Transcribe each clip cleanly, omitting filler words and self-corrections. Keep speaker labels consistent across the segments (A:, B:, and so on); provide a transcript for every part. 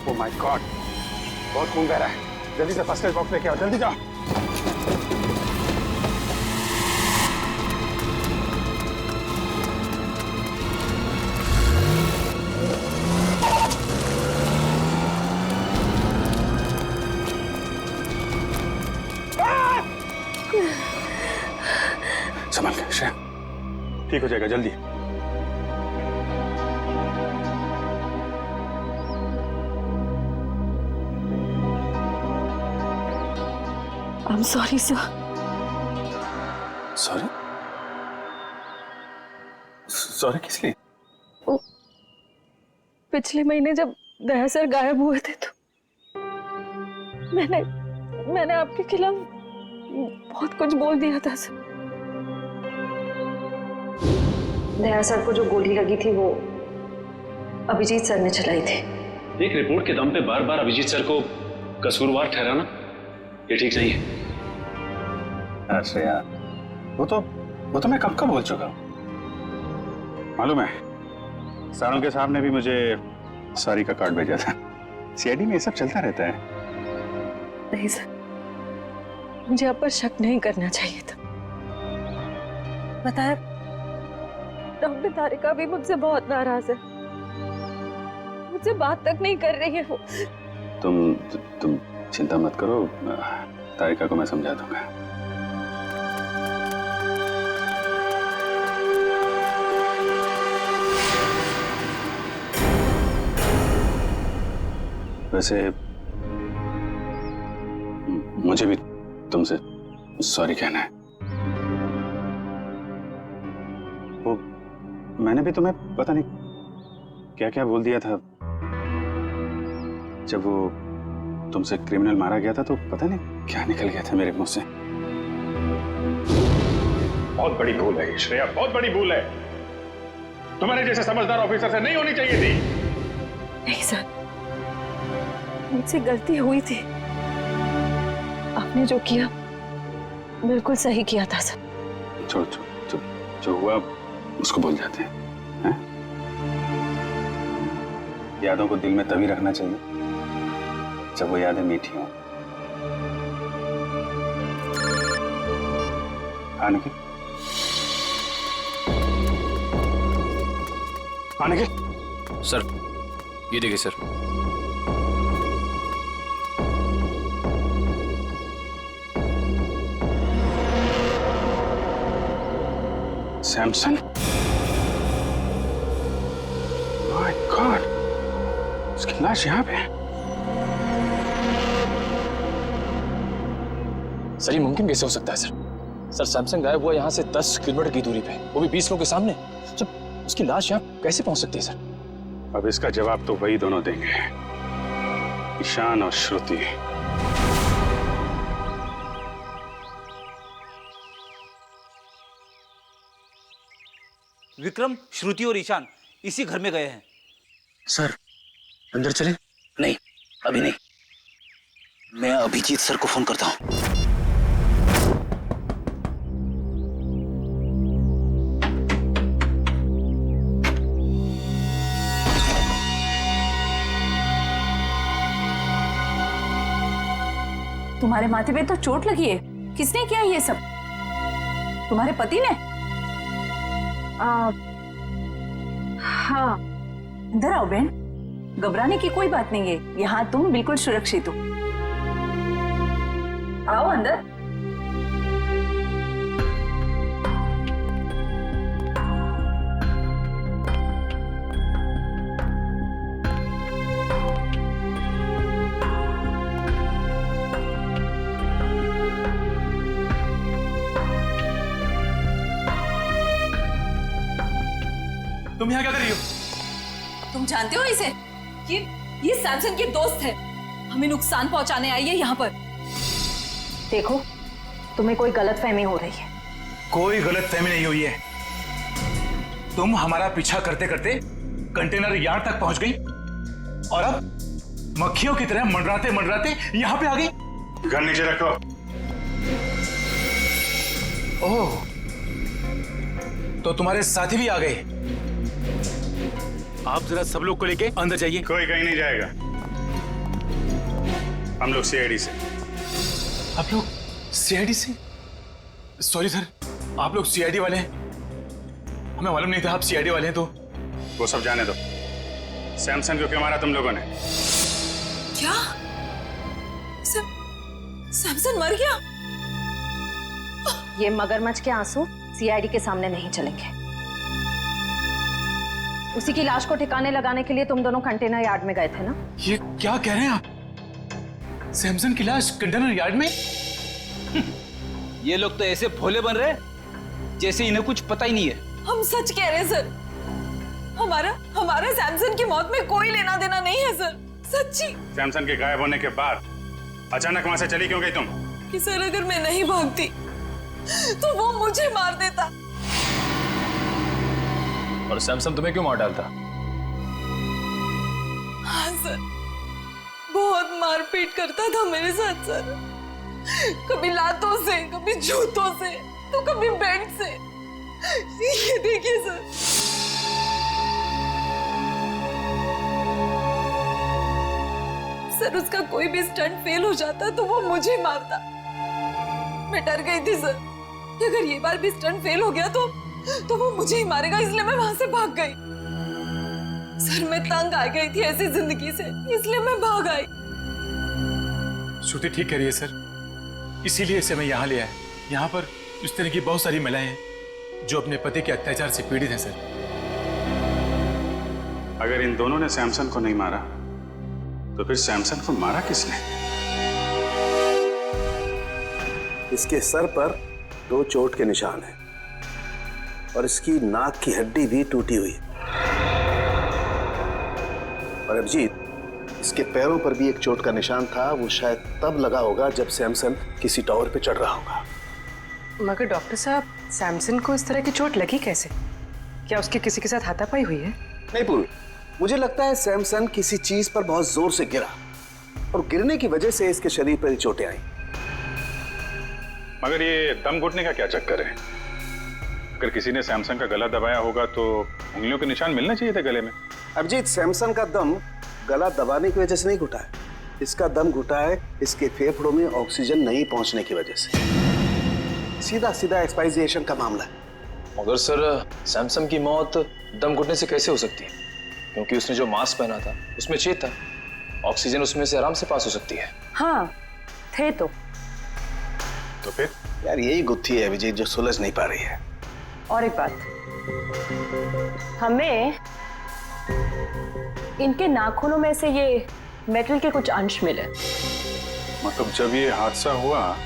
A: Oh my God, बहुत खून बह रहा है। जल्दी से फर्स्ट एड बॉक्स लेके आओ, जल्दी जाओ। संभल के श्रेया, ठीक हो जाएगा, जल्दी।
B: I'm sorry, sir.
A: Sorry? Sorry किस लिए?
B: पिछले महीने जब दया सर गायब हुए थे तो मैंने आपके खिलाफ बहुत कुछ बोल दिया था सर। दया सर को जो गोली लगी थी वो अभिजीत सर ने चलाई थी।
C: एक रिपोर्ट के दम पे बार बार अभिजीत सर को कसूरवार ठहराना ये ठीक नहीं है।
A: अरे यार, वो तो मैं कब का बोल चुका हूँ। मालूम है, सारों के साहब ने भी मुझे सॉरी का कार्ड भेजा था। सीआईडी में ये सब चलता रहता है।
B: नहीं सर, मुझे आप पर शक नहीं करना चाहिए था। बताया, डॉक्टर तारिका भी मुझसे बहुत नाराज है, मुझसे बात तक नहीं कर रही है वो।
A: तुम चिंता मत करो, तारिका को मैं समझा दूंगा। वैसे मुझे भी तुमसे सॉरी कहना है। वो मैंने भी तुम्हें पता नहीं क्या क्या बोल दिया था। जब वो तुमसे क्रिमिनल मारा गया था तो पता नहीं क्या निकल गया था मेरे मुंह से।
D: बहुत बड़ी भूल है श्रेया, बहुत बड़ी भूल है। तुम्हारे जैसे समझदार ऑफिसर से नहीं होनी चाहिए थी।
B: नहीं सर, मुझसे गलती हुई थी। आपने जो किया बिल्कुल सही किया था सर।
A: छोड़, जो हुआ उसको भूल जाते हैं। यादों को दिल में तभी रखना चाहिए जब वो यादें मीठी हों। आने के
C: सर, ये देखिए सर।
A: सैमसन, माय गॉड, उसकी लाश यहाँ पे है।
E: सर ये मुमकिन कैसे हो सकता है सर? सर सैमसंग गायब हुआ यहाँ से 10 किलोमीटर की दूरी पे, वो भी 20 लोगों के सामने। जब उसकी लाश यहाँ कैसे पहुंच सकती है सर?
A: अब इसका जवाब तो वही दोनों देंगे, ईशान और श्रुति।
F: विक्रम, श्रुति और ईशान इसी घर में गए हैं।
E: सर अंदर चले?
F: नहीं, अभी नहीं। मैं अभिजीत सर को फोन करता हूँ।
G: तुम्हारे माथे पे तो चोट लगी है, किसने किया ये सब? तुम्हारे पति ने? हाँ। अंदर आओ बहन, घबराने की कोई बात नहीं है, यहाँ तुम बिल्कुल सुरक्षित हो। आओ अंदर।
D: तुम यहाँ क्या कर रही हो?
G: तुम जानते हो इसे? ये सैमसन के दोस्त है, हमें नुकसान पहुंचाने आई है यहाँ पर। देखो, तुम्हें कोई गलतफहमी हो रही है।
D: कोई गलतफहमी नहीं हुई है। तुम हमारा पीछा करते करते कंटेनर यार्ड तक पहुंच गई और अब मक्खियों की तरह मंडराते मंडराते यहाँ पे आ गई। गन नीचे रखो। ओह, तो तुम्हारे साथी भी आ गए। आप जरा सब लोग को लेके अंदर जाइए। कोई कहीं नहीं जाएगा।
A: हम लोग सीआईडी से।
D: आप लोग सीआईडी से? सॉरी सर, आप लोग सीआईडी वाले हैं? हमें मालूम नहीं था आप सीआईडी वाले हैं। तो
A: वो सब जाने दो। सैमसन को क्यों मारा तुम लोगों ने?
G: क्या सैमसन मर गया?
B: ये मगरमच्छ के आंसू सीआईडी के सामने नहीं चलेंगे। उसी की लाश को ठिकाने लगाने के लिए तुम दोनों कंटेनर यार्ड में गए थे ना?
D: ये क्या कह रहे हैं आप? सैमसन की लाश कंटेनर यार्ड में?
F: ये लोग तो ऐसे भोले बन रहे जैसे इन्हें कुछ पता ही नहीं है।
G: हम सच कह रहे हैं सर, हमारा सैमसन की मौत में कोई लेना देना नहीं है सर, सच्ची।
A: सैमसन के गायब होने के बाद अचानक वहां से चली क्यों गई तुम?
G: कि सर अगर मैं नहीं भागती तो वो मुझे मार देता।
E: और सैमसन तुम्हें क्यों मार डालता?
G: हाँ सर, बहुत मारपीट करता था मेरे साथ सर, कभी लातों से, कभी जूतों से, तो कभी बेल्ट से। ये देखिए सर। सर उसका कोई भी स्टंट फेल हो जाता तो वो मुझे मारता। मैं डर गई थी सर कि अगर ये बार भी स्टंट फेल हो गया तो वो मुझे ही मारेगा, इसलिए मैं वहां से भाग गई। सर मैं तंग आ गई थी ऐसी जिंदगी से, इसलिए मैं भाग आई।
D: श्रुति ठीक कह रही है सर, इसीलिए इसे मैं यहाँ ले आया। यहाँ पर इस तरह की बहुत सारी महिलाएं हैं जो अपने पति के अत्याचार से पीड़ित हैं सर।
A: अगर इन दोनों ने सैमसन को नहीं मारा तो फिर सैमसन को मारा किसने?
H: इसके सर पर 2 चोट के निशान हैं और इसकी नाक की हड्डी भी टूटी हुई है। और अभिजीत, इसके पैरों पर भी एक चोट का निशान था। वो शायद तब लगा होगा जब सैमसन किसी टावर पे चढ़ रहा होगा।
I: मगर डॉक्टर साहब, सैमसन को इस तरह की चोट लगी कैसे? क्या उसकी किसी के साथ हाथापाई हुई है?
H: नहीं पूर्वी, मुझे लगता है सैमसन किसी चीज पर बहुत जोर से गिरा और गिरने की वजह से इसके शरीर पर चोटें आई।
A: मगर ये दम घुटने का क्या चक्कर है? अगर किसी ने सैमसन का गला दबाया होगा तो उंगलियों के निशान मिलने चाहिए थे गले में।
H: अभिजीत, सैमसन का दम गला दबाने की वजह से नहीं घुटा है। इसका दम घुटा है इसके फेफड़ों में ऑक्सीजन नहीं पहुंचने की वजह से। सीधा सीधा एक्सपायरिएशन का मामला है।
E: मगर सर, सैमसन की मौत दम घुटने से कैसे हो सकती है? क्योंकि उसने जो मास्क पहना था उसमें छेद था, ऑक्सीजन उसमें से आराम से पास हो सकती है।
B: हाँ थे तो
A: फिर
H: यार यही गुत्थी है अभिजीत जो सुलझ नहीं पा रही है।
B: और एक बात, हमें इनके नाखूनों में से ये मेटल के कुछ अंश मिले।
A: मतलब जब ये हादसा हुआ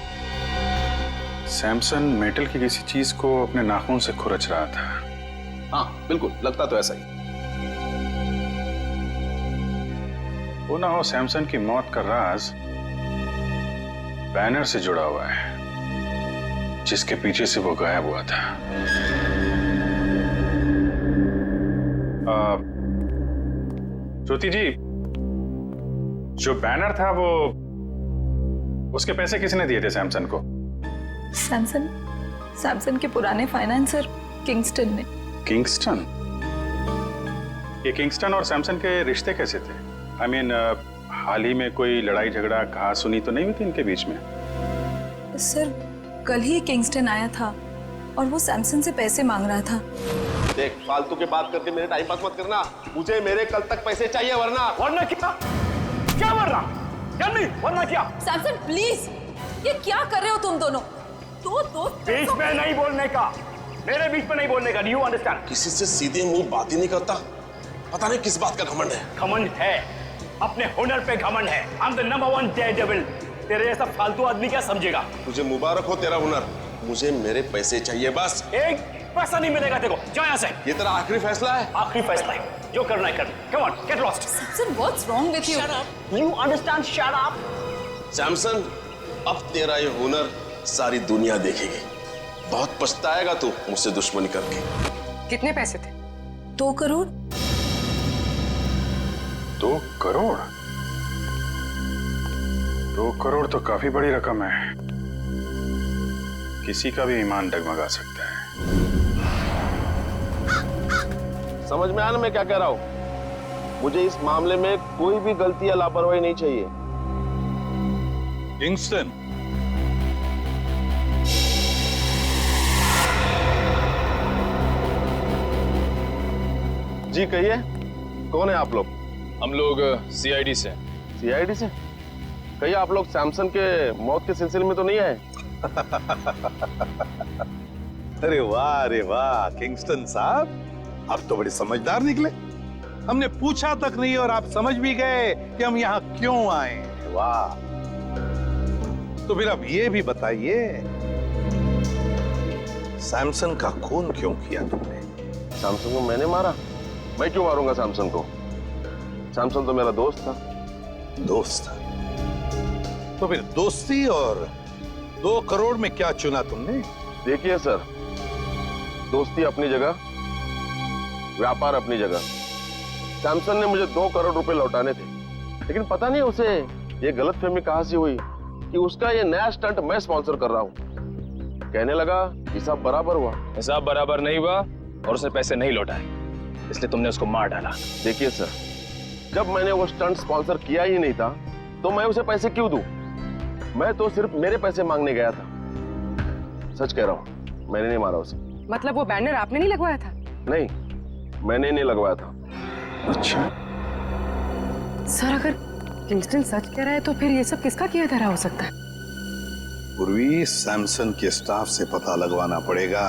A: सैमसन मेटल की किसी चीज को अपने नाखून से खुरच रहा था।
H: हाँ बिल्कुल, लगता तो ऐसा ही।
A: वो ना हो सैमसन की मौत का राज बैनर से जुड़ा हुआ है जिसके पीछे से वो गायब हुआ था। ज्योति जी, जो बैनर था वो उसके पैसे किसने दिए थे सैमसन को?
G: सैमसन के पुराने फाइनेंसर किंगस्टन ने।
A: किंगस्टन? ये किंगस्टन और सैमसन के रिश्ते कैसे थे? I mean, हाल ही में कोई लड़ाई झगड़ा कहा सुनी तो नहीं हुई थी इनके बीच में?
G: सर कल ही किंगस्टन आया था और वो सैमसन से पैसे मांग रहा था।
J: देख, फालतू के बात करके मेरे टाइम पास मत करना। मुझे मेरे कल तक पैसे चाहिए, वरना क्या वरना क्या?
G: सैमसन प्लीज, ये क्या कर रहे हो तुम दोनों? दो दोस्त
J: बीच में नहीं बोलने का, मेरे बीच में नहीं बोलने का। Do you understand? किसी से सीधे मुंह बात ही नहीं करता। पता नहीं किस बात का घमंड है। घमंड है, अपने हुनर पे घमंड है। I am the number 1 Daredevil. तेरे जैसा फालतू आदमी क्या समझेगा? तुझे मुबारक हो तेरा हुनर। मुझे मेरे पैसे चाहिए बस। एक पैसा नहीं मिलेगा तेरे को, जा यहाँ से। ये तेरा आखिरी फैसला है? आखिरी फैसला है, जो करना है कर। Come on, get lost.
G: Samson, what's wrong with you?
J: Shut up. You understand? Shut up. Samson, अब तेरा ये हुनर सारी दुनिया देखेगी। बहुत पछताएगा तू मुझसे दुश्मनी करके।
I: कितने पैसे थे?
G: 2 करोड़।
A: 2 करोड़? 2 करोड़ तो काफी बड़ी रकम है। किसी का भी ईमान डगमगा सकता है।
J: समझ में आया ना मैं क्या कह रहा हूं? मुझे इस मामले में कोई भी गलती या लापरवाही नहीं चाहिए।
D: किंगस्टन,
J: जी कहिए, कौन है आप लोग?
E: हम लोग सीआईडी से।
J: सीआईडी से? कहिए, आप लोग सैमसन के मौत के सिलसिले में तो नहीं आए?
K: अरे वाह किंगस्टन साहब, आप तो बड़े समझदार निकले। हमने पूछा तक नहीं और आप समझ भी गए कि हम यहाँ क्यों आए। वाह। तो फिर अब ये भी बताइए, सैमसन का खून क्यों किया तुमने?
J: सैमसन को मैंने मारा? मैं क्यों मारूंगा सैमसन को? सैमसन तो मेरा दोस्त था।
K: दोस्त था? तो फिर दोस्ती और 2 करोड़ में क्या चुना तुमने?
J: देखिए सर, दोस्ती अपनी जगह, व्यापार अपनी जगह। सैमसन ने मुझे 2 करोड़ रुपए लौटाने थे, लेकिन पता नहीं उसे ये गलतफहमी कहां से हुई कि उसका ये नया स्टंट मैं स्पॉन्सर कर रहा हूं। कहने लगा हिसाब बराबर हुआ।
E: हिसाब बराबर नहीं हुआ और उसने पैसे नहीं लौटाए, इसलिए तुमने उसको मार डाला।
J: देखिए सर, जब मैंने वो स्टंट स्पॉन्सर किया ही नहीं था तो मैं उसे पैसे क्यों दूं? मैं तो सिर्फ मेरे पैसे मांगने गया था। सच कह रहा हूं, मैंने नहीं मारा उसे।
I: मतलब वो बैनर आपने नहीं लगवाया था?
J: नहीं, मैंने नहीं लगवाया था।
K: अच्छा
I: सर, अगर किंगस्टन सच कह रहा है तो फिर ये सब किसका किया धरा हो सकता है?
K: पूर्वी, सैमसन के स्टाफ से पता लगवाना पड़ेगा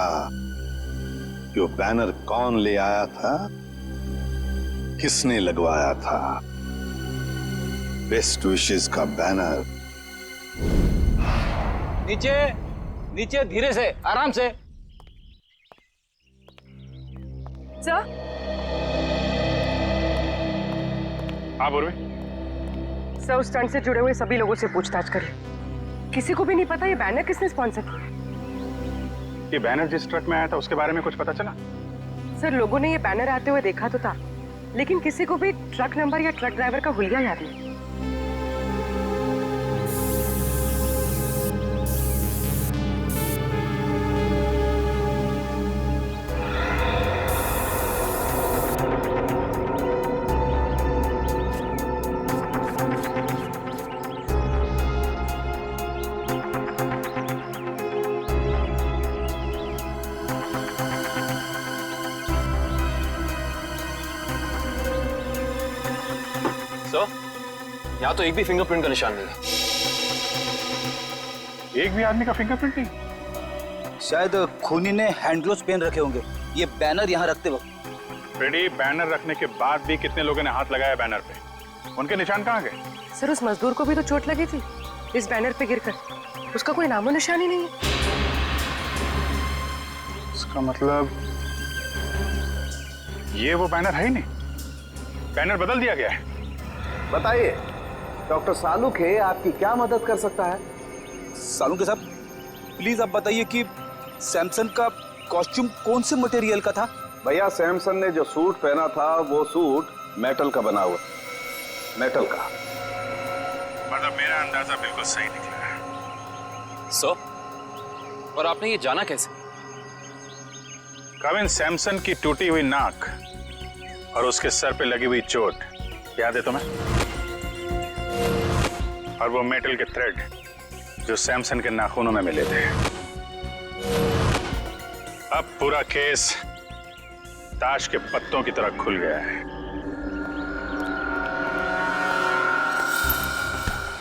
K: कि वो बैनर कौन ले आया था, किसने लगवाया था। बेस्ट विशेस का बैनर।
F: नीचे नीचे, धीरे से, आराम से।
I: सर,
A: हाँ पूर्वी।
I: सर उस स्टंट से जुड़े हुए सभी लोगों से पूछताछ करिए। किसी को भी नहीं पता ये बैनर किसने स्पॉन्सर किया।
A: ये बैनर जिस ट्रक में आया था उसके बारे में कुछ पता चला?
I: सर, लोगों ने ये बैनर आते हुए देखा तो था, लेकिन किसी को भी ट्रक नंबर या ट्रक ड्राइवर का हुलिया याद नहीं।
E: यहाँ तो एक भी फिंगरप्रिंट का निशान नहीं है।
A: एक भी आदमी का फिंगरप्रिंट नहीं?
F: शायद खूनी ने हैंड ग्लोव्स पहन रखे होंगे ये बैनर यहाँ रखते वक्त।
A: फ्रेडी, बैनर रखने के बाद भी कितने लोगों ने हाथ लगाया बैनर पे? उनके निशान कहाँ गए?
I: सर, उस मजदूर को भी तो चोट लगी थी इस बैनर पे गिरकर। उसका कोई नामो निशान ही नहीं है।
A: इसका मतलब ये वो बैनर है ही नहीं, बैनर बदल दिया गया है।
H: बताइए डॉक्टर सालुखे, आपकी क्या मदद कर सकता है?
F: सालुंखे साहब, प्लीज आप बताइए कि सैमसन का कॉस्ट्यूम कौन से मटेरियल का था?
H: भैया, सैमसन ने जो सूट पहना था वो सूट मेटल का बना हुआ। मेटल का।
A: मतलब मेरा अंदाजा बिल्कुल सही निकला है।
E: सर, और आपने ये जाना कैसे?
A: कविन, सैमसन की टूटी हुई नाक और उसके सर पे लगी हुई चोट याद है तुम्हें? और वो मेटल के थ्रेड जो सैमसन के नाखूनों में मिले थे। अब पूरा केस ताश के पत्तों की तरह खुल गया है।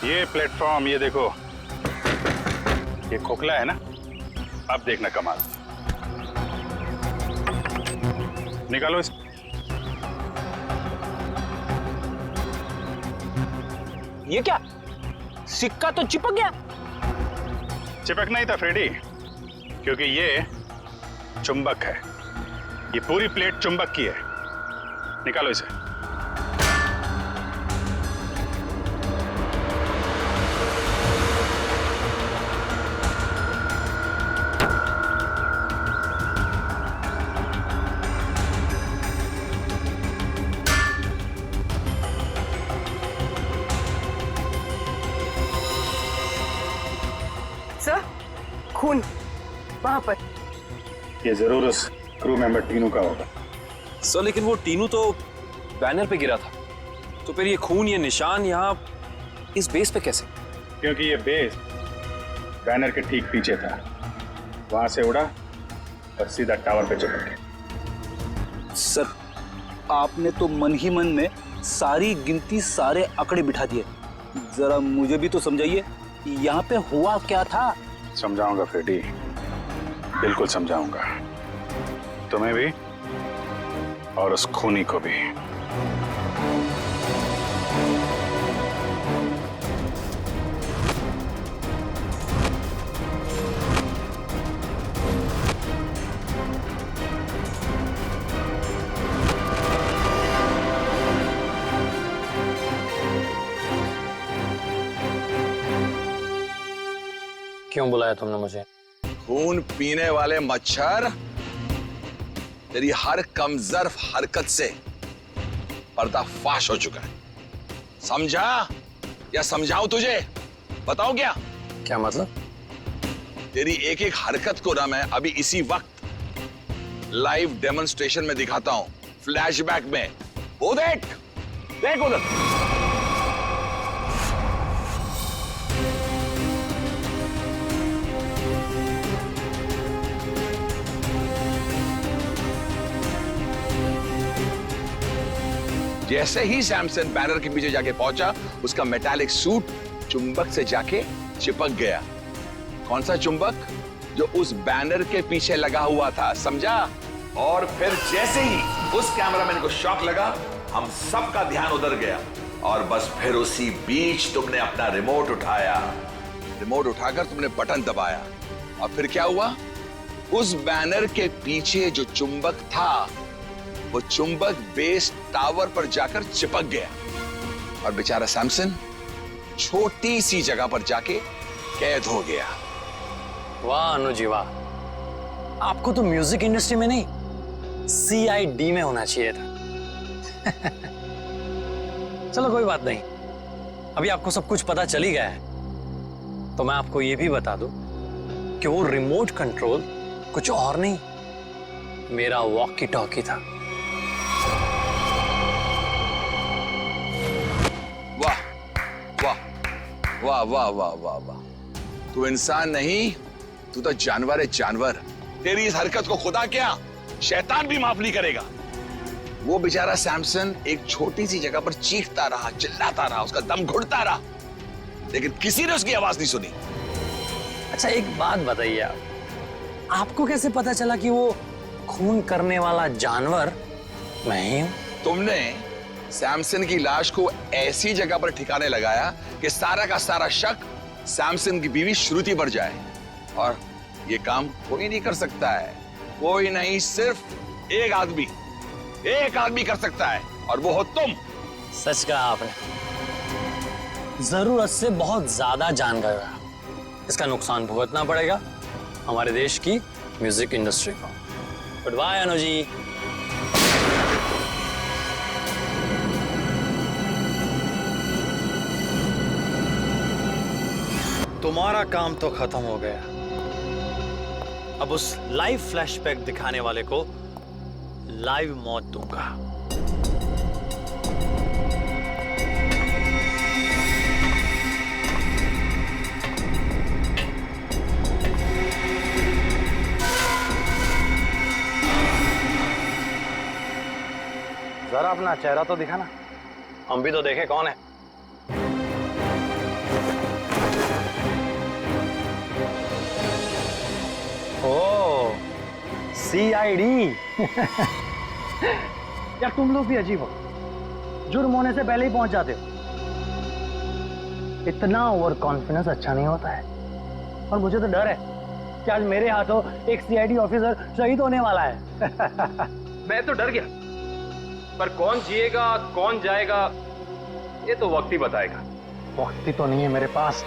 A: ये प्लेटफॉर्म, ये देखो, ये खोखला है ना? अब देखना कमाल। निकालो इस।
F: ये क्या, सिक्का तो चिपक गया?
A: चिपक नहीं था फ्रेडी, क्योंकि ये चुंबक है। ये पूरी प्लेट चुंबक की है। निकालो इसे।
I: सर, खून वहां पर।
A: ये जरूर उस क्रू मेंबर टीनू का होगा।
E: सर, लेकिन वो टीनू तो बैनर पे गिरा था, तो फिर ये खून, ये निशान यहाँ इस बेस पे कैसे?
A: क्योंकि ये बेस बैनर के ठीक पीछे था, वहां से उड़ा और सीधा टावर पे चिपक गया।
F: सर, आपने तो मन ही मन में सारी गिनती, सारे आंकड़े बिठा दिए। जरा मुझे भी तो समझाइए, यहाँ पे हुआ क्या था?
A: समझाऊंगा फ्रेडी, बिल्कुल समझाऊंगा, तुम्हें भी और उस खूनी को भी।
L: क्यों बुलाया तुमने मुझे?
M: खून पीने वाले मच्छर, तेरी हर कमजोर हरकत से पर्दाफाश हो चुका है। समझा या समझाऊं तुझे? बताओ क्या?
L: क्या मतलब?
M: तेरी एक एक हरकत को ना मैं अभी इसी वक्त लाइव डेमोन्स्ट्रेशन में दिखाता हूं, फ्लैशबैक में। वो देख, देख उधर। जैसे ही सैमसन बैनर के पीछे जाके पहुंचा, उसका मेटालिक सूट चुंबक से जाके चिपक गया। कौन सा चुंबक? जो उस बैनर के पीछे लगा हुआ था, समझा? और फिर जैसे ही उस कैमरामैन को शॉक लगा, हम सबका ध्यान उधर गया और बस फिर उसी बीच तुमने अपना रिमोट उठाया। रिमोट उठाकर तुमने बटन दबाया और फिर क्या हुआ? उस बैनर के पीछे जो चुंबक था, वो चुंबक बेस टावर पर जाकर चिपक गया और बेचारा सैमसन छोटी सी जगह पर जाके कैद हो गया।
L: वाह अनुजी वाह, आपको तो म्यूजिक इंडस्ट्री में नहीं, CID में होना चाहिए था। चलो कोई बात नहीं, अभी आपको सब कुछ पता चल ही गया है, तो मैं आपको यह भी बता दूं कि वो रिमोट कंट्रोल कुछ और नहीं, मेरा वॉकी टॉकी था।
M: वाह वाह वाह वाह वाह वाह वाह, तू इंसान नहीं, तू तो जानवर है, जानवर। तेरी इस हरकत को खुदा क्या, शैतान भी माफ नहीं करेगा। वो बेचारा सैमसन एक छोटी सी जगह पर चीखता रहा, चिल्लाता रहा, उसका दम घुटता रहा, लेकिन किसी ने उसकी आवाज नहीं सुनी।
L: अच्छा एक बात बताइए आप, आपको कैसे पता चला कि वो खून करने वाला जानवर मैं ही हूं?
M: तुमने सैमसन की लाश को ऐसी जगह पर ठिकाने लगाया कि सारा का सारा शक सैमसन की बीवी श्रुति पर जाए, और ये काम कोई नहीं कर सकता है, कोई नहीं, सिर्फ एक आदमी कर सकता है, और वो हो तुम।
L: सच कहा आपने, जरूरत से बहुत ज्यादा जान गया, इसका नुकसान भुगतना पड़ेगा हमारे देश की म्यूजिक इंडस्ट्री को। Good bye Anuji. तुम्हारा काम तो खत्म हो गया, अब उस लाइव फ्लैशबैक दिखाने वाले को लाइव मौत दूंगा। जरा अपना चेहरा तो दिखाना, हम भी तो देखें कौन है। ओ CID। यार तुम लोग भी अजीब हो, जुर्म होने से पहले ही पहुंच जाते हो। इतना ओवर कॉन्फिडेंस अच्छा नहीं होता है, और मुझे तो डर है कि आज मेरे हाथों एक CID ऑफिसर शहीद होने वाला है।
E: मैं तो डर गया, पर कौन जिएगा कौन जाएगा ये तो वक्त ही बताएगा।
L: वक्त ही तो नहीं है मेरे पास।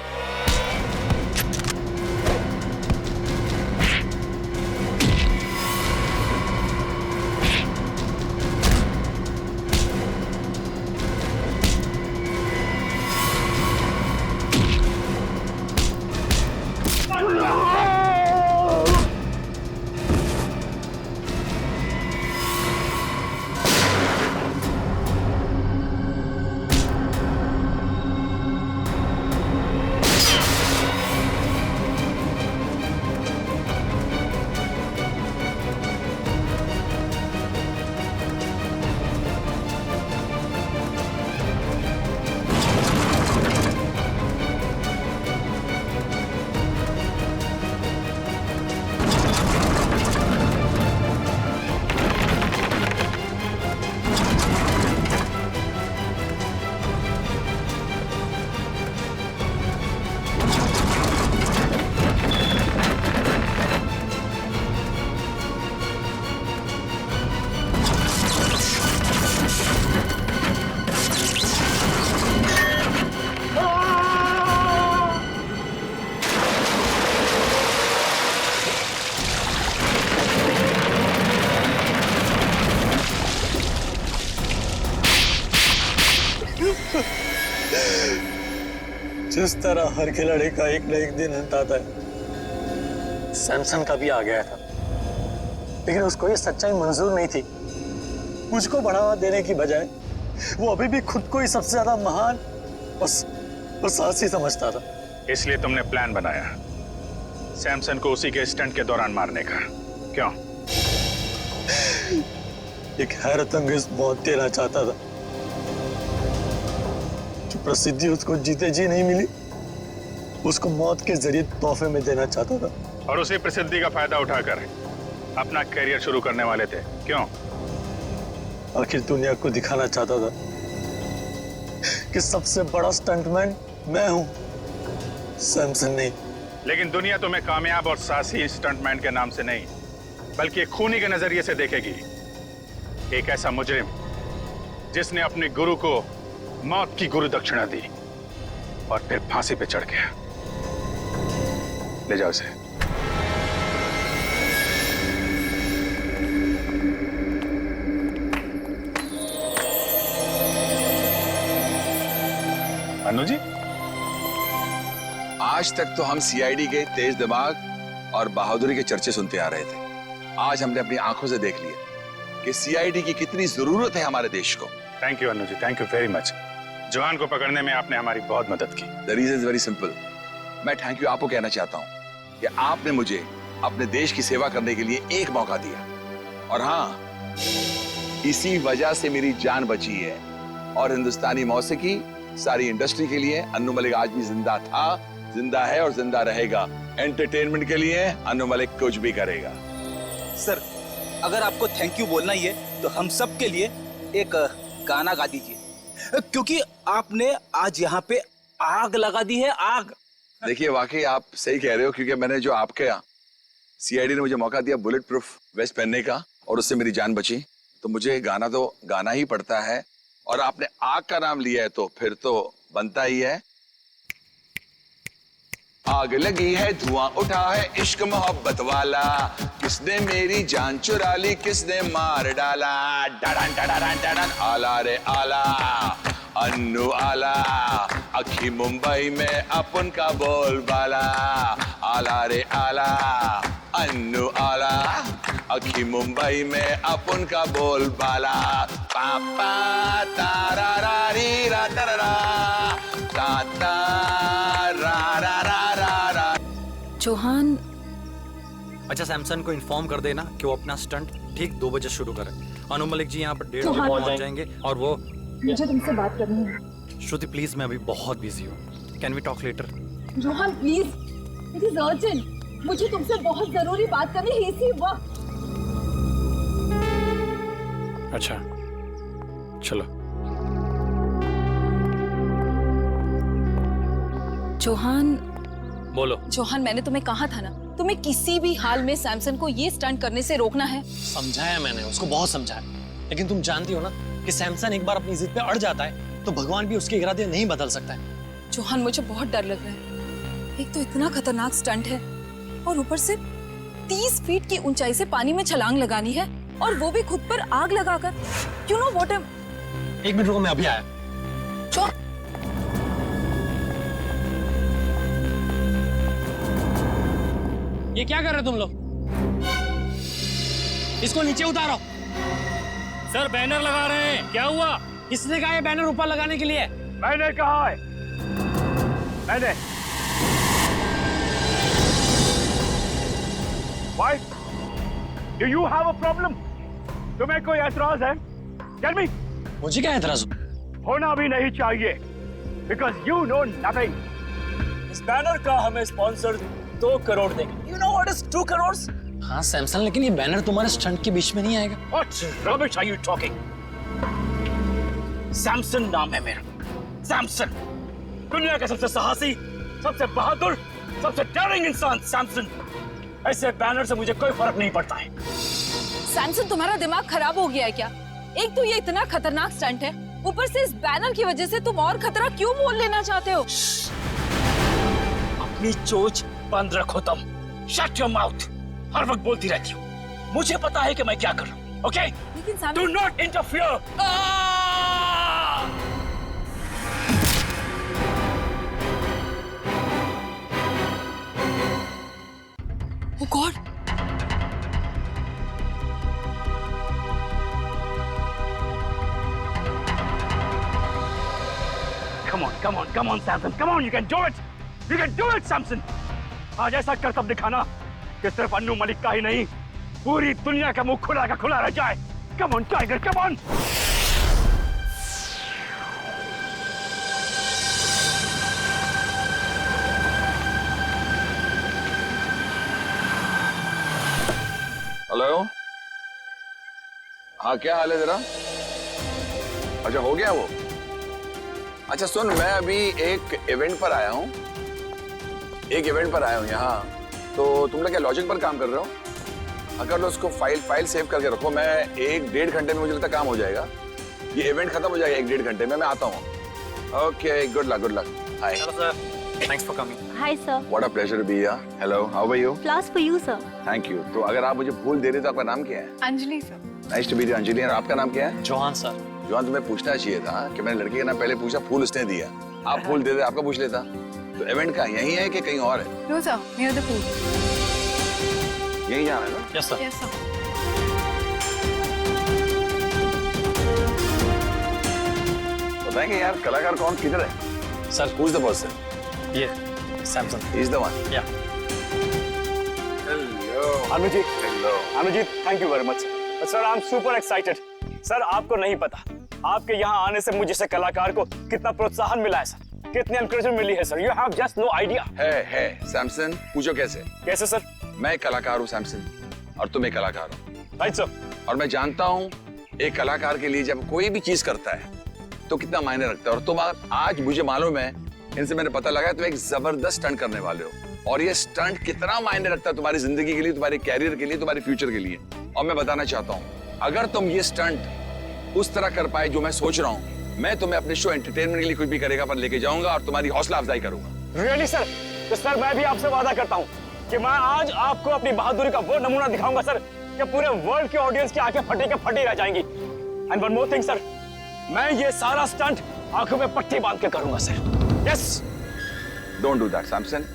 L: जिस तरह हर खिलाड़ी का एक न एक दिन अंत आता है, सैमसन का भी आ गया था, लेकिन उसको ये सच्चाई मंजूर नहीं थी। मुझको बढ़ावा देने की बजाय वो अभी भी खुद को ही सबसे ज्यादा महान और साहसी समझता था।
A: इसलिए तुमने प्लान बनाया सैमसन को उसी के स्टंट के दौरान मारने का, क्यों?
L: एक हैरत अंगेज मौत देना चाहता था। जो प्रसिद्धि उसको जीते जी नहीं मिली, उसको मौत के जरिए तोहफे में देना चाहता था।
A: और उसी प्रसिद्धि का फायदा उठाकर अपना करियर शुरू करने वाले थे, क्यों?
L: आखिर दुनिया को दिखाना चाहता था कि सबसे बड़ा स्टंटमैन मैं हूं, सैमसन नहीं।
A: लेकिन दुनिया तुम्हें कामयाब और साहसी स्टंटमैन के नाम से नहीं, बल्कि एक खूनी के नजरिए से देखेगी। एक ऐसा मुजरिम जिसने अपने गुरु को मौत की गुरु दक्षिणा दी और फिर फांसी पे चढ़ गया। ले जाओ इसे। अनु जी,
M: आज तक तो हम सीआईडी के तेज दिमाग और बहादुरी के चर्चे सुनते आ रहे थे। आज हमने अपनी आंखों से देख लिया कि सीआईडी की कितनी जरूरत है हमारे देश को।
A: Thank you Anu ji, thank you very much. John को पकड़ने में आपने हमारी बहुत मदद की।
M: The reason is very simple. मैं थैंक यू आपको कहना चाहता हूँ कि आपने मुझे अपने देश की सेवा करने के लिए एक मौका दिया, और हाँ, इसी वजह से मेरी जान बची है। और हिंदुस्तानी मौसीकी सारी इंडस्ट्री के लिए अन्नू मलिक आज भी जिंदा था, जिंदा है और जिंदा रहेगा। एंटरटेनमेंट के लिए अन्नू मलिक कुछ भी करेगा।
F: सर, अगर आपको थैंक यू बोलना ही है तो हम सब के लिए एक गाना गा दीजिए, क्योंकि आपने आज यहाँ पे आग लगा दी है, आग।
M: देखिए, वाकई आप सही कह रहे हो, क्योंकि मैंने जो आपके सीआईडी ने मुझे मौका दिया बुलेट प्रूफ वेस्ट पहनने का और उससे मेरी जान बची, तो मुझे गाना तो गाना ही पड़ता है। और आपने आग का नाम लिया है तो फिर तो बनता ही है। आग लगी है, धुआं उठा है, इश्क मोहब्बत वाला, किसने मेरी जान चुरा ली, किसने मार डाला। डडन डडन डडन, आला रे आला, अन्नू आला, अखी मुंबई में अपन का बोलबाला। आला रे आला, अन्नू आला, अखी मुंबई में अपन का बोलबाला। पापा तारा रा री रा तारा ताता रा रा रा रा।
B: चौहान,
L: अच्छा, सैमसन को इन्फॉर्म कर देना कि वो अपना स्टंट ठीक 2 बजे शुरू करें। अनु मलिक जी यहाँ पर 1:30 बजे पहुँच जाएंगे। और वो
G: मुझे तुमसे बात करनी है।
L: श्रुति प्लीज, मैं अभी बहुत बिजी हूँ। Can we talk later?
G: Rohan please, it is urgent. मुझे तुमसे बहुत जरूरी बात करनी है इसी वक्त।
L: अच्छा, चलो।
B: चौहान,
L: बोलो।
B: चौहान, मैंने तुम्हें कहा था ना, तुम्हें किसी भी हाल में सैमसन को ये स्टंट करने से रोकना है।
L: समझाया मैंने उसको, बहुत समझाया, लेकिन तुम जानती हो ना कि सैमसन एक बार अपनी जिद पे अड़ जाता है तो भगवान भी उसके इरादे नहीं बदल सकता है।
B: चौहान, मुझे बहुत डर लग रहा है। एक तो इतना खतरनाक स्टंट है और ऊपर से 30 फीट की ऊंचाई से पानी में छलांग लगानी है, और वो भी खुद पर आग लगाकर। You know what?
L: 1 मिनट रुको, मैं अभी आया। ये क्या कर रहे हो तुम लोग? इसको नीचे उतारो।
C: सर, बैनर लगा रहे हैं। क्या हुआ?
L: किसने कहा ये बैनर ऊपर लगाने के लिए?
J: मैंने कहा है, मैंने। Why? Do you have a problem? तुम्हें कोई ऐतराज है? Tell me.
L: मुझे क्या ऐतराज?
J: होना भी नहीं चाहिए, because you know nothing.
F: इस बैनर का हमें स्पॉन्सर 2 करोड़ देंगे। You know what is 2 crores?
L: हाँ सैमसन, लेकिन ये बैनर तुम्हारे स्टंट के बीच में नहीं आएगा।
F: What rubbish are you talking? Samson नाम है मेरा, सैमसन। दुनिया का सबसे साहसी, सबसे बहादुर, सबसे डेयरिंग इंसान सैमसन। ऐसे बैनर से मुझे कोई फर्क नहीं पड़ता है।
B: सैमसन, तुम्हारा दिमाग खराब हो गया है क्या? एक तो ये इतना खतरनाक स्टंट है, ऊपर से इस बैनर की वजह से तुम और खतरा क्यों मोल लेना चाहते हो?
F: अपनी चोच बंद रखो तुम। Shut your mouth. हर वक्त बोलती रहती हो। मुझे पता है कि मैं क्या कर रहा हूँ, okay?
B: लेकिन
F: Do not interfere.
B: Oh God!
J: Come on, Samson. Come on, you can do it. You can do it, Samson. आज ऐसा करतब दिखाना कि सिर्फ अन्नू मलिक का ही नहीं, पूरी दुनिया का मुंह खुला का खुला रह जाए. Come on, Tiger, come on.
M: Hello, हाँ क्या हाल है तेरा? अच्छा हो गया वो? अच्छा सुन, मैं अभी एक इवेंट पर आया हूँ, यहाँ. तो तुम लोग क्या लॉजिक पर काम कर रहे हो? अगर लो उसको फाइल सेव करके रखो. मैं 1-1.5 घंटे में मुझे लगता काम हो जाएगा. ये इवेंट खत्म हो जाएगा 1-1.5 घंटे में. मैं आता हूँ. Okay, good luck. Hi.
L: Hello sir, thanks for coming.
N: Hi sir.
M: What a pleasure to be here. Hello, how are you?
N: Class for you sir.
M: Thank you. तो अगर आप मुझे फूल दे रहे तो आपका नाम क्या है?
G: Anjali sir.
M: Nice to meet you Anjali. और आपका नाम क्या है?
L: Johan sir.
M: जोहान, तुम्हें पूछना चाहिए था कि मैंने लड़के का नाम पहले पूछा, फूल उसने दिया. आप फूल दे दे, आपका पूछ लेता. तो इवेंट का यही है कि कहीं और है?
G: No sir, near the pool.
M: यही जाना है ना?
L: Yes sir.
G: Yes sir.
M: बताएंगे यार कलाकार कौन किधर है?
L: Sir,
M: who's the person?
L: ये Samson.
M: He's the one.
L: Yeah.
M: Hello.
J: Anuji,
M: Hello.
J: Anuji, thank you very much. Sir, I am super excited. Sir, आपको नहीं पता, आपके यहाँ आने से मुझे जैसे कलाकार को कितना प्रोत्साहन मिला है सर, कितनी एनकरेजमेंट मिली है sir. You have just no idea.
M: Hey Samson, पूछो कैसे?
J: कैसे सर?
M: मैं एक कलाकार हूँ सैमसन, और तुम एक कलाकार हो.
J: Right sir.
M: और मैं जानता हूँ एक कलाकार के लिए जब कोई भी चीज करता है तो कितना मायने रखता है. और तुम आज मुझे मालूम है, इनसे मैंने पता लगा तुम एक जबरदस्त स्टंट करने वाले हो. और ये स्टंट कितना मायने रखता है तुम्हारी जिंदगी के लिए, तुम्हारे कैरियर के लिए, तुम्हारे फ्यूचर के लिए. और मैं बताना चाहता हूँ, अगर तुम ये स्टंट उस तरह कर पाए जो मैं सोच रहा हूँ, मैं तुम्हें अपने शो एंटरटेनमेंट के लिए कुछ भी करेगा पर लेके जाऊंगा और तुम्हारी हौसला अफजाई करूंगा.
J: Really sir? तो सर, मैं भी आपसे वादा करता हूँ कि मैं आज आपको अपनी बहादुरी का वो नमूना दिखाऊंगा सर कि पूरे वर्ल्ड की ऑडियंस की आंखें फटी के फटी रह जाएंगी. And one more thing sir, मैं ये सारा स्टंट आंखों में पट्टी बांध के करूंगा sir. Yes.
M: Don't do that Samson.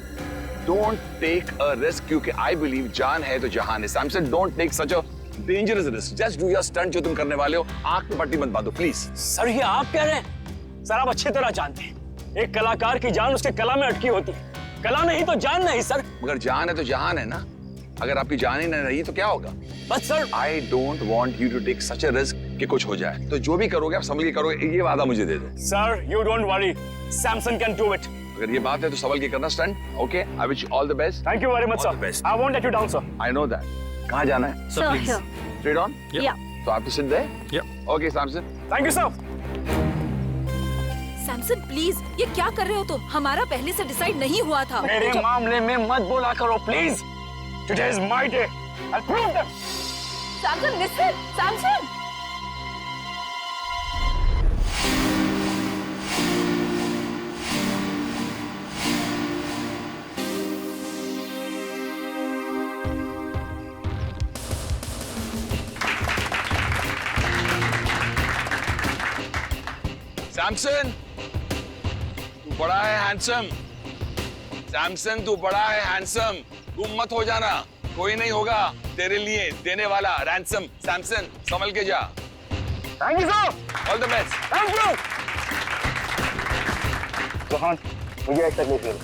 M: Don't take a risk, क्योंकि आई बिलीव जान है तो जहान है. Samson, don't take such a dangerous risk. Just do your stunt जो तुम करने वाले हो. आंख में पट्टी मत बांधो प्लीज.
J: सर, ये आप कह रहे हैं? सर, आप अच्छी तरह जानते हैं एक कलाकार की जान उसके कला में अटकी होती है. कला नहीं तो जान नहीं सर.
M: मगर जान है तो जहान है ना. अगर आपकी जान ही नहीं रही तो क्या होगा?
J: बस sir,
M: I don't want you to take such a risk कि कुछ हो जाए. तो जो भी करोगे आप संभल के करोगे, ये वादा मुझे दे दो.
J: Sir, you don't worry, Samson can do it.
M: अगर ये बात है तो संभल के करना stunt. Okay, I wish all the best.
J: Thank you very much sir. I won't let you down sir.
M: I know that. कहाँ जाना है?
N: Sir please.
M: Straight on.
N: Yeah.
M: तो आप sit there. Okay Samson.
J: Thank you sir.
B: Samson please, ये क्या कर रहे हो तुम? हमारा पहले से डिसाइड नहीं हुआ था.
J: मेरे मामले में मत बोला करो please. Today is my day. I prove that.
G: Samson, listen. Samson.
M: Samson, तू बड़ा है हैंडसम. सैमसन, तू बड़ा है हैंडसम. तुम मत हो जाना, कोई नहीं होगा तेरे लिए देने वाला रैंसम. सैमसन, संभल के जा.
J: Thank you sir.
M: All the best.
J: Thank you. Johan, मुझे एक तकलीफ है.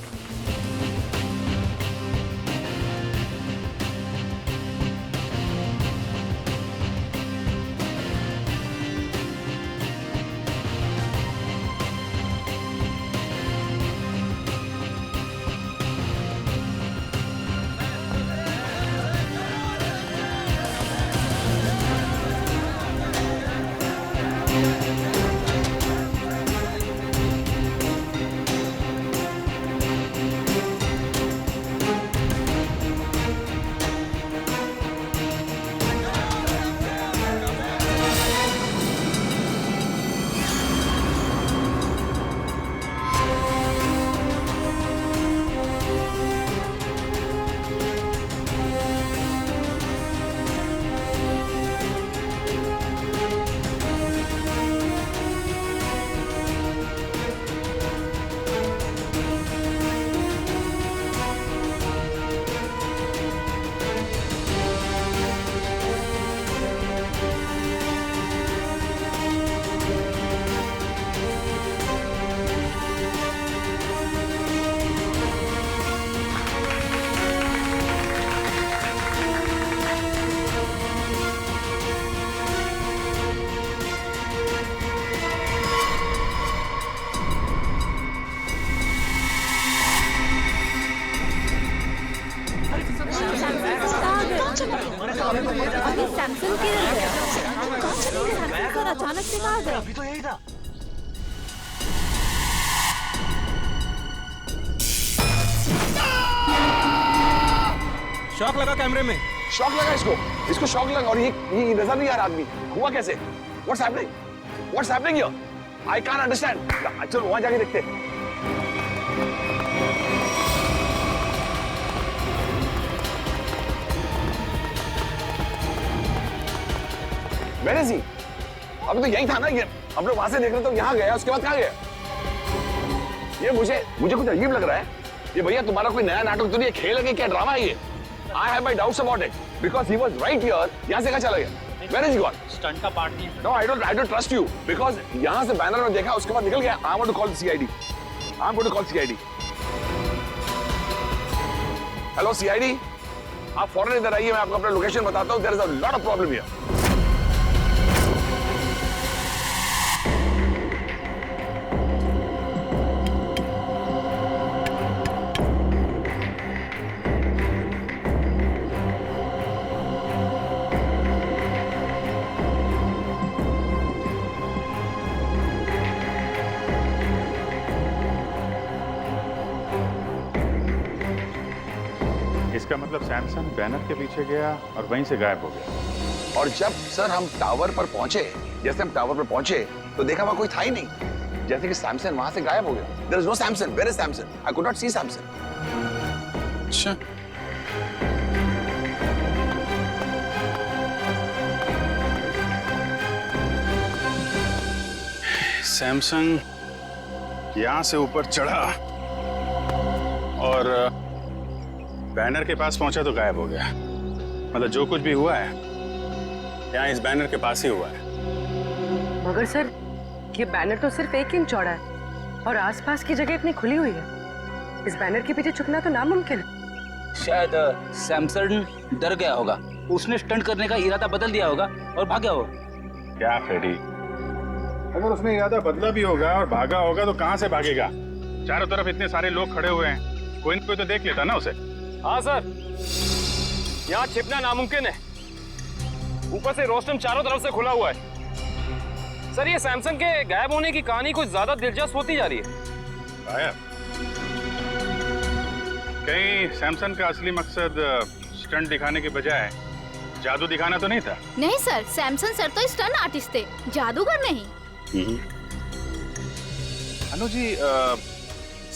N: अभी सैमसंग किधर गया? सैमसंग अचानक से कहाँ गया?
L: अभी तो यही था।
E: शॉक लगा कैमरे में।
M: शॉक लगा इसको शॉक लगा और ये नजर नहीं आ रहा आदमी। हुआ कैसे? What's happening here? I can't understand. चलो वहां जाके देखते हैं। Where is he? अभी तो यही था ना ये। हम लोग वहां से देख रहे तो यहाँ गया, उसके बाद कहाँ गया? ये मुझे कुछ अजीब लग रहा है। ये भैया तुम्हारा कोई नया नाटक तो नहीं है, खेल है कि क्या ड्रामा है ये? I have my doubts about it because he was right here. यहाँ से कहाँ चला गया? Where is he gone?
L: Stunt का पार्ट नहीं।
M: No, I don't trust you because यहाँ से बैनर में देखा उसके बाद निकल गया। I want to call the CID. I'm going to call CID. Hello CID. आप फौरन इधर आइए, मैं आपको अपना लोकेशन बताता हूँ। There is a lot of problem here.
A: इसका मतलब सैमसंग बैनर के पीछे गया और वहीं से गायब हो गया।
M: और जब सर हम टावर पर पहुंचे, तो देखा वहां कोई था ही नहीं। जैसे कि सैमसंग वहां से गायब हो गया। There is no Samson. Where is Samson? I could not see Samson.
A: अच्छा। सैमसंग यहां से ऊपर चढ़ा और बैनर के पास पहुंचा तो गायब हो गया। मतलब जो कुछ भी हुआ है यहाँ इस बैनर के पास ही हुआ है।
I: मगर सर ये बैनर तो सिर्फ 1 इंच चौड़ा है और आसपास की जगह इतनी खुली हुई है। इस बैनर के पीछे छुपना तो नामुमकिन है।
F: शायद सैमसंग डर गया होगा, उसने स्टंट करने का इरादा बदल दिया होगा और भाग गया होगा।
A: क्या फ्रेडी, अगर उसने इरादा बदला भी होगा और भागा होगा तो कहां से भागेगा? चारों तरफ इतने सारे लोग खड़े हुए हैं, कोई न कोई तो देख लेता ना उसे।
J: हाँ सर, यहाँ छिपना नामुमकिन है। ऊपर से रोस्टम चारों तरफ से खुला हुआ है। सर ये सैमसंग के गायब होने की कहानी कुछ ज्यादा दिलचस्प होती जा रही है।
A: गायब? कहीं सैमसंग का असली मकसद स्टंट दिखाने के बजाय जादू दिखाना तो नहीं था?
N: नहीं सर, सैमसंग सर तो स्टंट आर्टिस्ट थे, जादूगर नहीं।
A: अनु जी,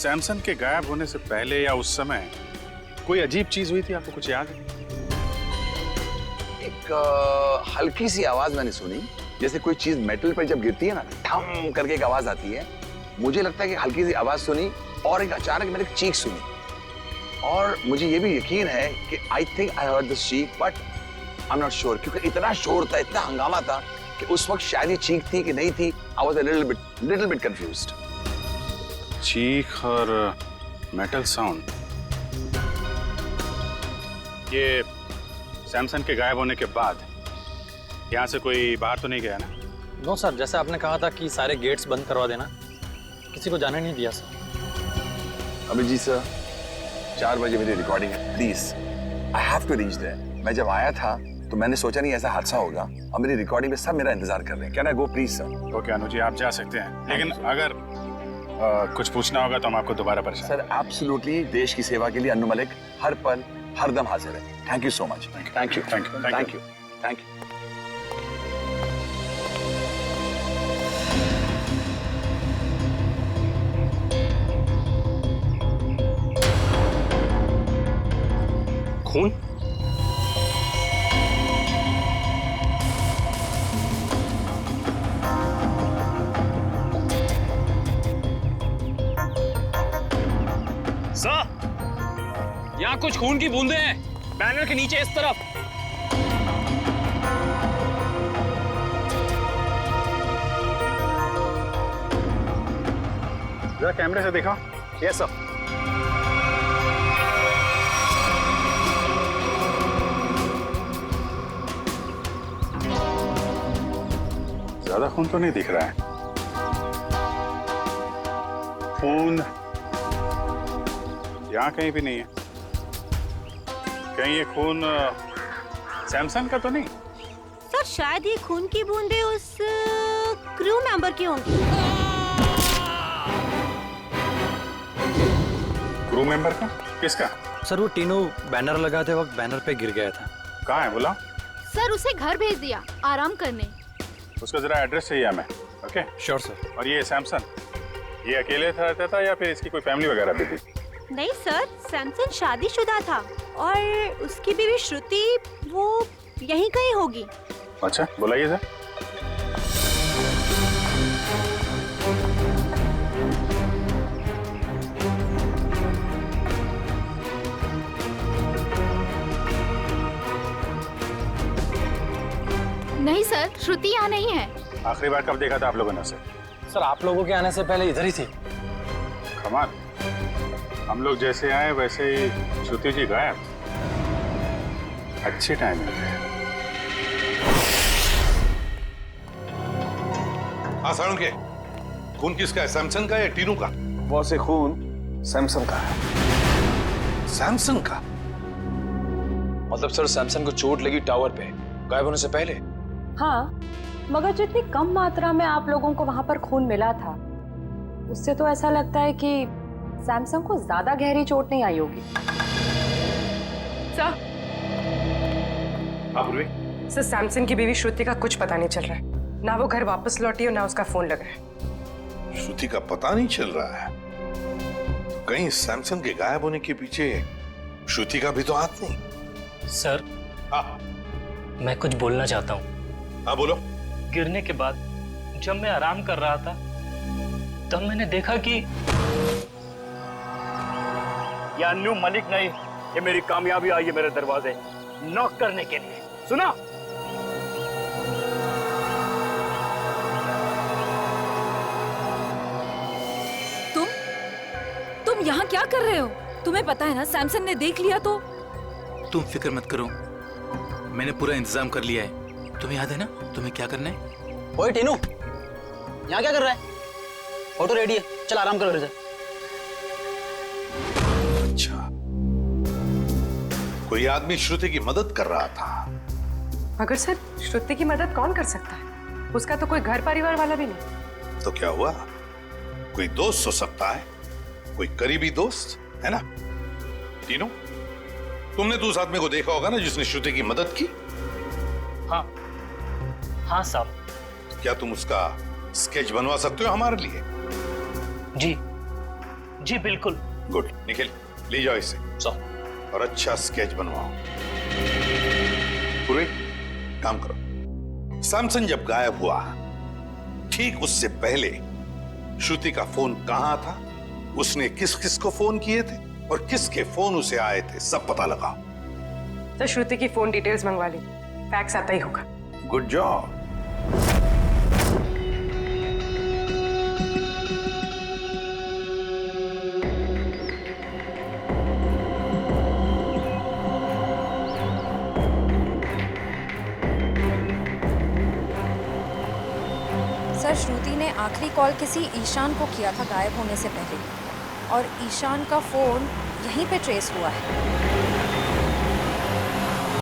A: सैमसंग के गायब होने से पहले या उस समय कोई अजीब चीज हुई थी, आपको कुछ याद है?
M: एक हल्की सी आवाज मैंने सुनी, जैसे कोई चीज मेटल पर जब गिरती है ना, ठम करके एक आवाज आती है। मुझे लगता है कि हल्की सी आवाज सुनी और एक अचानक मैंने एक चीख सुनी और मुझे ये भी यकीन है कि I think I heard this चीख, but I am not sure, क्योंकि इतना शोर था, इतना हंगामा था कि उस वक्त शायद ये चीख थी कि नहीं थी। I was a little bit confused.
A: चीख और मेटल साउंड, ये सैमसंग के गायब होने के बाद यहाँ से कोई बाहर तो नहीं गया ना?
L: नो सर, जैसे आपने कहा था कि सारे गेट्स बंद करवा देना, किसी को जाने नहीं दिया सर।
M: अभिजीत सर, 4 बजे मेरी रिकॉर्डिंग है, please I have to reach there. मैं जब आया था तो मैंने सोचा नहीं ऐसा हादसा होगा और मेरी रिकॉर्डिंग में सब मेरा इंतजार कर रहे हैं। Can I go please sir?
A: Okay Anu ji, आप जा सकते हैं, लेकिन अगर कुछ पूछना होगा तो हम आपको दोबारा परेशान।
M: सर एब्सोल्युटली, देश की सेवा के लिए अन्नू मलिक हर पल हर दम हाजिर है। Thank you so much. Thank you thank you thank you thank you.
J: खून? सर, यहाँ कुछ खून की बूंदें हैं बैनर के नीचे इस तरफ।
A: जरा कैमरे से देखा।
J: Yes sir.
A: ज्यादा खून तो नहीं दिख रहा है। खून यहाँ कहीं भी नहीं है। कहीं ये खून सैमसन का तो नहीं?
N: सर शायद ये खून की बूंदें उस क्रू मेंबर की होंगी।
A: क्रू मेंबर का? किसका?
L: सर वो टीनू बैनर लगाते वक्त बैनर पे गिर गया था।
A: कहाँ है बोला?
N: सर उसे घर भेज दिया आराम करने।
A: उसका जरा एड्रेस चाहिए हमें। Okay
L: sure sir.
A: और ये सैमसन, ये अकेले रहता था या फिर इसकी कोई फैमिली वगैरह भी थी?
N: नहीं सर, सैमसन शादीशुदा था और उसकी बीवी श्रुति वो यहीं कहीं होगी।
A: अच्छा बुलाइए सर।
N: नहीं सर, श्रुति यहाँ नहीं है।
A: आखिरी बार कब देखा था आप लोगों ने उसे?
L: सर आप लोगों के आने से पहले इधर ही थी।
A: कमाल, हम लोग जैसे आए वैसे ही श्रुति जी गायब। अच्छी टाइमिंग है।
K: हाँ सारण के, खून किसका है, सैमसन का या टीनू का?
H: बॉस, ये खून सैमसन का है।
K: सैमसन का?
E: मतलब सर सैमसन को चोट लगी टावर पे गायब होने से पहले?
I: हाँ, मगर जितनी कम मात्रा में आप लोगों को वहां पर खून मिला था, उससे तो ऐसा लगता है कि सैमसन को ज्यादा गहरी चोट नहीं आई होगी। सर,
D: सर
I: सैमसन की बीवी श्रुति का कुछ पता नहीं चल रहा है। ना वो घर वापस लौटी और ना उसका फोन लग रहा है।
K: श्रुति का पता नहीं चल रहा है? तो कहीं सैमसन के गायब होने के पीछे श्रुति का भी तो हाथ नहीं?
L: सर
K: हाँ
L: मैं कुछ बोलना चाहता हूँ।
K: हाँ बोलो।
L: गिरने के बाद जब मैं आराम कर रहा था तब मैंने देखा कि
J: ये अन्नू मलिक नहीं, ये मेरी कामयाबी आई है मेरे दरवाजे नॉक करने के लिए। सुना?
B: तुम यहाँ क्या कर रहे हो? तुम्हें पता है ना सैमसन ने देख लिया तो?
D: तुम फिक्र मत करो, मैंने पूरा इंतजाम कर लिया है। तुम्हें याद है ना तुम्हें क्या करना है?
F: ओए टीनू, यहाँ क्या कर रहा है? ऑटो रेडी है, चल आराम कर घर से।
K: अच्छा, कोई आदमी श्रुति की मदद कर रहा था।
I: मगर सर श्रुति की मदद कौन कर सकता है? उसका तो कोई घर परिवार वाला भी नहीं।
K: तो क्या हुआ? कोई दोस्त हो सकता है, कोई करीबी दोस्त, है ना? टीनू, तुमने तो उस आदमी को देखा होगा ना जिसने श्रुति की मदद की?
L: हाँ साहब।
K: क्या तुम उसका स्केच बनवा सकते हो हमारे लिए?
L: जी बिल्कुल।
K: गुड, निखिल ले जाओ इसे और अच्छा स्केच बनवाओ। पूरे काम करो। सैमसन जब गायब हुआ ठीक उससे पहले श्रुति का फोन कहां था, उसने किस किस को फोन किए थे और किसके फोन उसे आए थे, सब पता लगाओ।
I: तो श्रुति की फोन डिटेल्स मंगवा ली, फैक्स आता ही होगा।
K: Good job.
B: सर श्रुति ने आखिरी कॉल किसी ईशान को किया था गायब होने से पहले, और ईशान का फोन यहीं पे ट्रेस हुआ है।